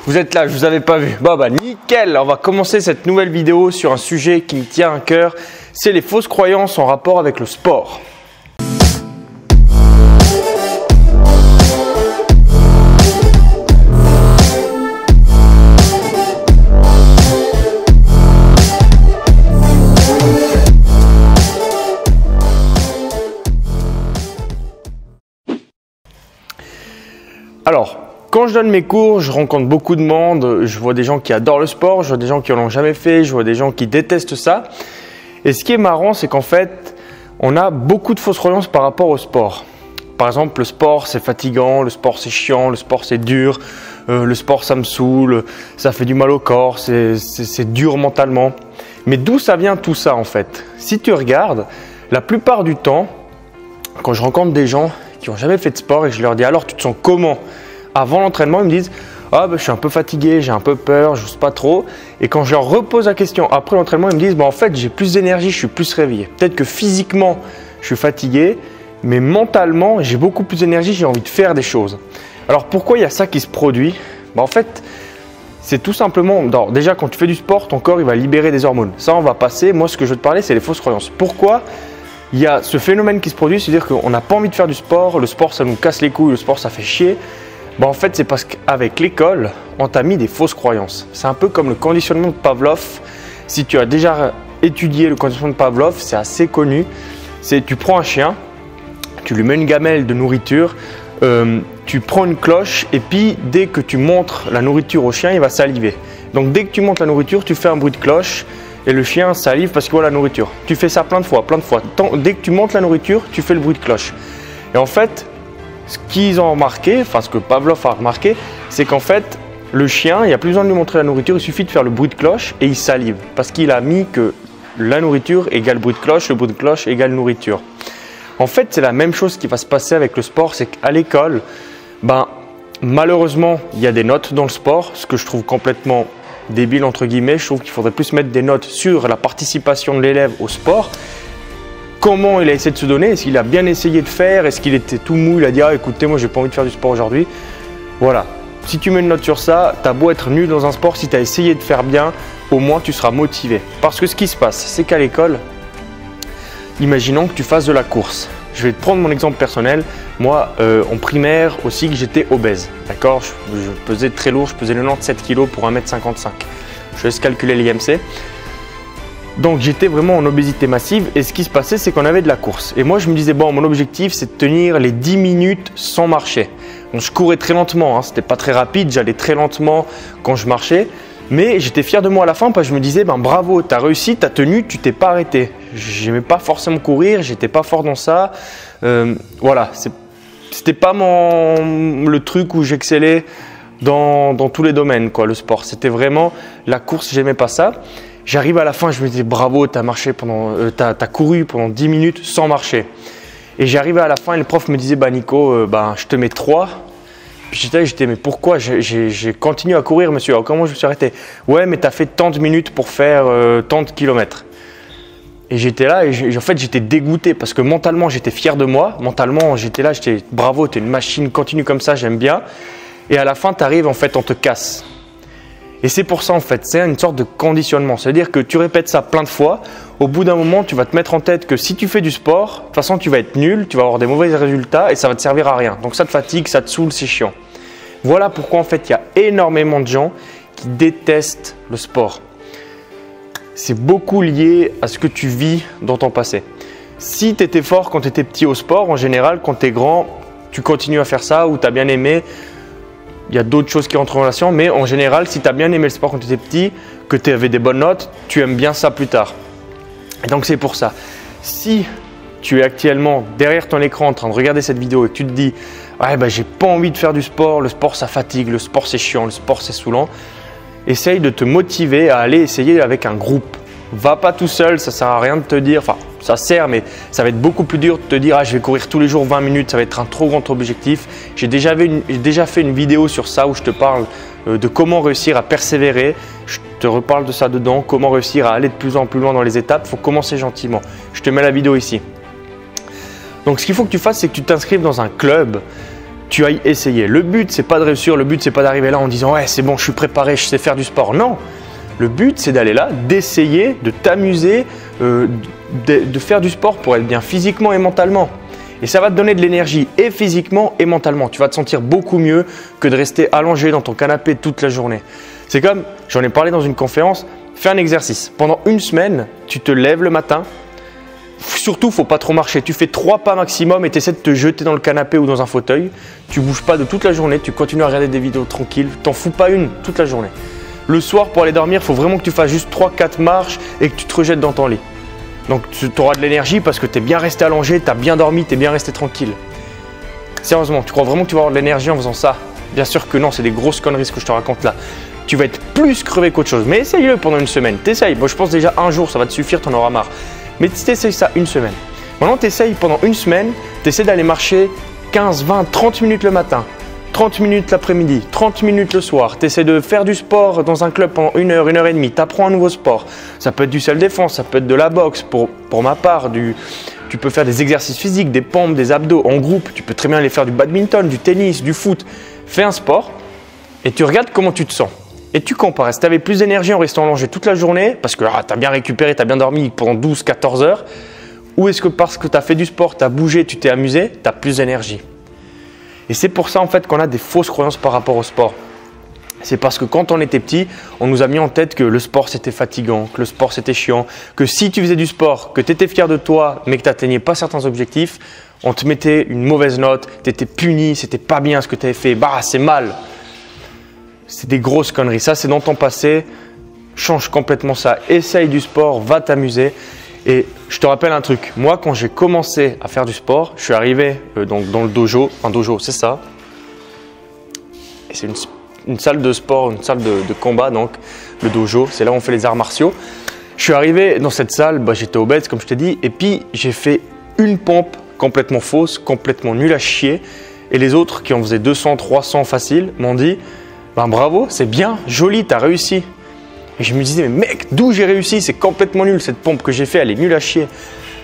Vous êtes là, je vous avais pas vu. Bon bah nickel, on va commencer cette nouvelle vidéo sur un sujet qui me tient à cœur. C'est les fausses croyances en rapport avec le sport. Alors, quand je donne mes cours, je rencontre beaucoup de monde, je vois des gens qui adorent le sport, je vois des gens qui en ont jamais fait, je vois des gens qui détestent ça. Et ce qui est marrant, c'est qu'en fait, on a beaucoup de fausses croyances par rapport au sport. Par exemple, le sport c'est fatigant, le sport c'est chiant, le sport c'est dur, le sport ça me saoule, ça fait du mal au corps, c'est dur mentalement. Mais d'où ça vient tout ça en fait? Si tu regardes, la plupart du temps, quand je rencontre des gens qui n'ont jamais fait de sport et je leur dis alors tu te sens comment avant l'entraînement, ils me disent ah ben, je suis un peu fatigué, j'ai un peu peur, j'ose pas trop. Et quand je leur repose la question après l'entraînement, ils me disent en fait j'ai plus d'énergie, je suis plus réveillé. Peut-être que physiquement je suis fatigué, mais mentalement j'ai beaucoup plus d'énergie, j'ai envie de faire des choses. Alors pourquoi il y a ça qui se produit? En fait c'est tout simplement, déjà quand tu fais du sport, ton corps il va libérer des hormones. Ça on va passer, moi ce que je veux te parler c'est les fausses croyances. Pourquoi il y a ce phénomène qui se produit, c'est-à-dire qu'on n'a pas envie de faire du sport, le sport ça nous casse les couilles, le sport ça fait chier. En fait, c'est parce qu'avec l'école, on t'a mis des fausses croyances. C'est un peu comme le conditionnement de Pavlov. Si tu as déjà étudié le conditionnement de Pavlov, c'est assez connu. C'est tu prends un chien, tu lui mets une gamelle de nourriture, tu prends une cloche et puis dès que tu montres la nourriture au chien, il va saliver. Donc dès que tu montres la nourriture, tu fais un bruit de cloche et le chien salive parce qu'il voit la nourriture. Tu fais ça plein de fois. Dès que tu montres la nourriture, tu fais le bruit de cloche. Et en fait, ce qu'ils ont remarqué, enfin ce que Pavlov a remarqué, c'est qu'en fait, le chien, il n'y a plus besoin de lui montrer la nourriture, il suffit de faire le bruit de cloche et il salive. Parce qu'il a mis que la nourriture égale bruit de cloche, le bruit de cloche égale nourriture. En fait, c'est la même chose qui va se passer avec le sport, c'est qu'à l'école, malheureusement, il y a des notes dans le sport, ce que je trouve complètement débile entre guillemets. Je trouve qu'il faudrait plus mettre des notes sur la participation de l'élève au sport. Comment il a essayé de se donner, est-ce qu'il a bien essayé de faire, est-ce qu'il était tout mou, il a dit ah écoutez moi j'ai pas envie de faire du sport aujourd'hui. Voilà, si tu mets une note sur ça, t'as beau être nul dans un sport, si tu as essayé de faire bien, au moins tu seras motivé. Parce que ce qui se passe, c'est qu'à l'école, imaginons que tu fasses de la course. Je vais te prendre mon exemple personnel. Moi, en primaire aussi, j'étais obèse. D'accord, je pesais très lourd, je pesais 97 kg pour 1m55. Je laisse calculer l'IMC. Donc j'étais vraiment en obésité massive et ce qui se passait c'est qu'on avait de la course. Et moi je me disais bon mon objectif c'est de tenir les 10 minutes sans marcher. Donc je courais très lentement, c'était pas très rapide, j'allais très lentement quand je marchais. Mais j'étais fier de moi à la fin parce que je me disais bravo, tu as réussi, tu as tenu, tu t'es pas arrêté. J'aimais pas forcément courir, j'étais pas fort dans ça. Voilà, c'était pas le truc où j'excellais dans tous les domaines quoi, le sport. C'était vraiment la course, j'aimais pas ça. J'arrive à la fin, je me dis bravo, t'as couru pendant 10 minutes sans marcher. Et j'arrivais à la fin et le prof me disait Nico, je te mets 3. Puis j'étais mais pourquoi j'ai continué à courir monsieur, alors comment je me suis arrêté? Ouais mais t'as fait tant de minutes pour faire tant de kilomètres. Et j'étais là et en fait j'étais dégoûté parce que mentalement j'étais fier de moi. Mentalement j'étais là, j'étais bravo, t'es une machine, continue comme ça, j'aime bien. Et à la fin t'arrives en fait on te casse. Et c'est pour ça en fait, c'est une sorte de conditionnement. C'est-à-dire que tu répètes ça plein de fois, au bout d'un moment tu vas te mettre en tête que si tu fais du sport, de toute façon tu vas être nul, tu vas avoir des mauvais résultats et ça va te servir à rien. Donc ça te fatigue, ça te saoule, c'est chiant. Voilà pourquoi en fait il y a énormément de gens qui détestent le sport. C'est beaucoup lié à ce que tu vis dans ton passé. Si tu étais fort quand tu étais petit au sport, en général quand tu es grand, tu continues à faire ça ou tu as bien aimé. Il y a d'autres choses qui entrent en relation, mais en général, si tu as bien aimé le sport quand tu étais petit, que tu avais des bonnes notes, tu aimes bien ça plus tard. Et donc c'est pour ça. Si tu es actuellement derrière ton écran en train de regarder cette vidéo et que tu te dis ouais, j'ai pas envie de faire du sport, le sport ça fatigue, le sport c'est chiant, le sport c'est saoulant, essaye de te motiver à aller essayer avec un groupe. Va pas tout seul, ça sert à rien de te dire, enfin ça sert mais ça va être beaucoup plus dur de te dire je vais courir tous les jours 20 minutes, ça va être un trop grand objectif. J'ai déjà fait une vidéo sur ça où je te parle de comment réussir à persévérer. Je te reparle de ça dedans, comment réussir à aller de plus en plus loin dans les étapes. Il faut commencer gentiment. Je te mets la vidéo ici. Donc ce qu'il faut que tu fasses, c'est que tu t'inscrives dans un club tu ailles essayer. Le but, c'est pas de réussir, le but, c'est pas d'arriver là en disant « ouais, c'est bon, je suis préparé, je sais faire du sport ». Non, le but, c'est d'aller là, d'essayer, de t'amuser, de faire du sport pour être bien physiquement et mentalement. Et ça va te donner de l'énergie et physiquement et mentalement. Tu vas te sentir beaucoup mieux que de rester allongé dans ton canapé toute la journée. C'est comme, j'en ai parlé dans une conférence, fais un exercice. Pendant une semaine, tu te lèves le matin. Surtout, il ne faut pas trop marcher. Tu fais 3 pas maximum et tu essaies de te jeter dans le canapé ou dans un fauteuil. Tu ne bouges pas de toute la journée. Tu continues à regarder des vidéos tranquilles. Tu n'en fous pas une toute la journée. Le soir, pour aller dormir, il faut vraiment que tu fasses juste 3-4 marches et que tu te rejettes dans ton lit. Donc, tu auras de l'énergie parce que tu es bien resté allongé, tu as bien dormi, tu es bien resté tranquille. Sérieusement, tu crois vraiment que tu vas avoir de l'énergie en faisant ça? Bien sûr que non, c'est des grosses conneries ce que je te raconte là. Tu vas être plus crevé qu'autre chose. Mais essaye-le pendant une semaine. T'essayes. Moi, je pense déjà un jour, ça va te suffire, tu en auras marre. Mais tu essayes ça une semaine. Maintenant, tu essayes pendant une semaine, tu essaies d'aller marcher 15, 20, 30 minutes le matin, 30 minutes l'après-midi, 30 minutes le soir. Tu essaies de faire du sport dans un club pendant 1 heure, 1 heure et demie. Tu apprends un nouveau sport. Ça peut être du self-défense, ça peut être de la boxe. Pour ma part, tu peux faire des exercices physiques, des pompes, des abdos en groupe. Tu peux très bien aller faire du badminton, du tennis, du foot. Fais un sport et tu regardes comment tu te sens. Et tu compares. Si tu avais plus d'énergie en restant allongé toute la journée, parce que tu as bien récupéré, tu as bien dormi pendant 12-14 heures, ou est-ce que parce que tu as fait du sport, tu as bougé, tu t'es amusé, tu as plus d'énergie? Et c'est pour ça en fait qu'on a des fausses croyances par rapport au sport. C'est parce que quand on était petit, on nous a mis en tête que le sport c'était fatigant, que le sport c'était chiant, que si tu faisais du sport, que tu étais fier de toi, mais que tu n'atteignais pas certains objectifs, on te mettait une mauvaise note, tu étais puni, c'était pas bien ce que tu avais fait, bah c'est mal. C'est des grosses conneries. Ça, c'est dans ton passé. Change complètement ça. Essaye du sport, va t'amuser. Et je te rappelle un truc. Moi, quand j'ai commencé à faire du sport, je suis arrivé donc dans le dojo. Un dojo, c'est ça. Et c'est une salle de sport, une salle de combat. Donc, le dojo, c'est là où on fait les arts martiaux. Je suis arrivé dans cette salle. J'étais obèse, comme je t'ai dit. Et puis, j'ai fait une pompe complètement fausse, complètement nulle à chier. Et les autres qui en faisaient 200, 300 facile m'ont dit bravo, c'est bien, joli, tu as réussi. Et je me disais, mais mec, d'où j'ai réussi? C'est complètement nul, cette pompe que j'ai fait, elle est nulle à chier.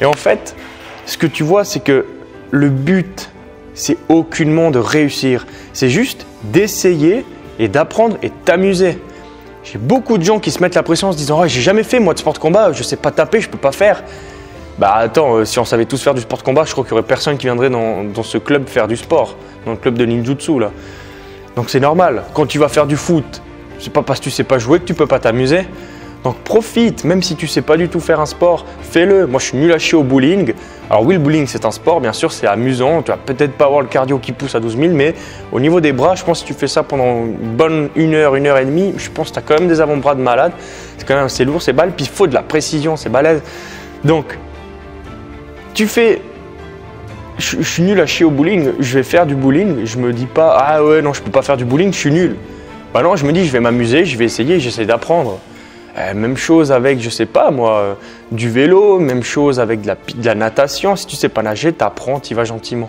Et en fait, ce que tu vois, c'est que le but, c'est aucunement de réussir. C'est juste d'essayer et d'apprendre et de t'amuser. J'ai beaucoup de gens qui se mettent la pression en se disant, j'ai jamais fait moi de sport de combat, je sais pas taper, je peux pas faire. Attends, si on savait tous faire du sport de combat, je crois qu'il n'y aurait personne qui viendrait dans ce club faire du sport, dans le club de ninjutsu là. Donc c'est normal, quand tu vas faire du foot, c'est pas parce que tu sais pas jouer que tu peux pas t'amuser. Donc profite, même si tu sais pas du tout faire un sport, fais-le. Moi je suis nul à chier au bowling. Alors oui, le bowling c'est un sport, bien sûr c'est amusant, tu vas peut-être pas avoir le cardio qui pousse à 12 000, mais au niveau des bras, je pense que si tu fais ça pendant une bonne 1 heure, 1 heure et demie, je pense que tu as quand même des avant-bras de malade. C'est quand même assez lourd, c'est balle, puis il faut de la précision, c'est balèze. Donc, tu fais… Je suis nul à chier au bowling, je vais faire du bowling, je me dis pas « Ah ouais, non, je peux pas faire du bowling, je suis nul ». Non, je me dis « Je vais m'amuser, je vais essayer, j'essaie d'apprendre ». Même chose avec, je sais pas moi, du vélo, même chose avec de la natation. Si tu sais pas nager, tu apprends, tu y vas gentiment.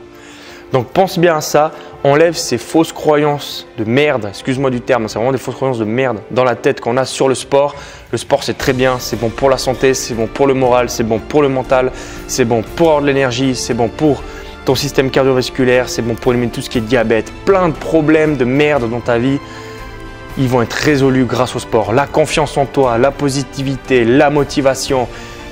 Donc pense bien à ça, enlève ces fausses croyances de merde, excuse-moi du terme, c'est vraiment des fausses croyances de merde dans la tête qu'on a sur le sport. Le sport c'est très bien, c'est bon pour la santé, c'est bon pour le moral, c'est bon pour le mental, c'est bon pour avoir de l'énergie, c'est bon pour ton système cardiovasculaire, c'est bon pour éliminer tout ce qui est diabète, plein de problèmes de merde dans ta vie. Ils vont être résolus grâce au sport. La confiance en toi, la positivité, la motivation.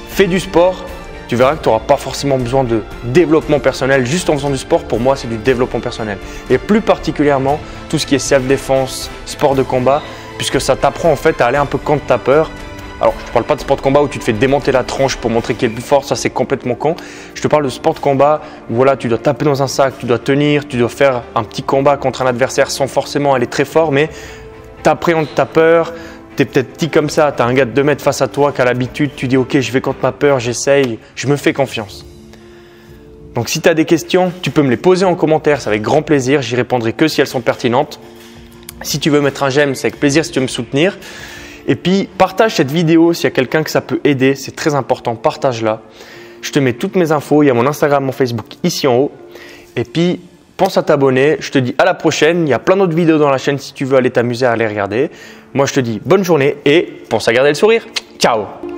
Fais du sport, tu verras que tu n'auras pas forcément besoin de développement personnel. Juste en faisant du sport, pour moi, c'est du développement personnel. Et plus particulièrement, tout ce qui est self-défense, sport de combat, puisque ça t'apprend en fait à aller un peu contre ta peur. Alors, je ne te parle pas de sport de combat où tu te fais démonter la tronche pour montrer qui est le plus fort, ça c'est complètement con. Je te parle de sport de combat où voilà, tu dois taper dans un sac, tu dois tenir, tu dois faire un petit combat contre un adversaire sans forcément aller très fort, mais tu appréhendes ta peur, tu es peut-être petit comme ça, tu as un gars de 2 mètres face à toi qui a l'habitude, tu dis ok, je vais contre ma peur, j'essaye, je me fais confiance. Donc si tu as des questions, tu peux me les poser en commentaire, c'est avec grand plaisir, j'y répondrai que si elles sont pertinentes. Si tu veux mettre un j'aime, c'est avec plaisir si tu veux me soutenir. Et puis partage cette vidéo s'il y a quelqu'un que ça peut aider, c'est très important, partage-la. Je te mets toutes mes infos, il y a mon Instagram, mon Facebook ici en haut. Et puis pense à t'abonner, je te dis à la prochaine, il y a plein d'autres vidéos dans la chaîne si tu veux aller t'amuser à les regarder. Moi je te dis bonne journée et pense à garder le sourire. Ciao!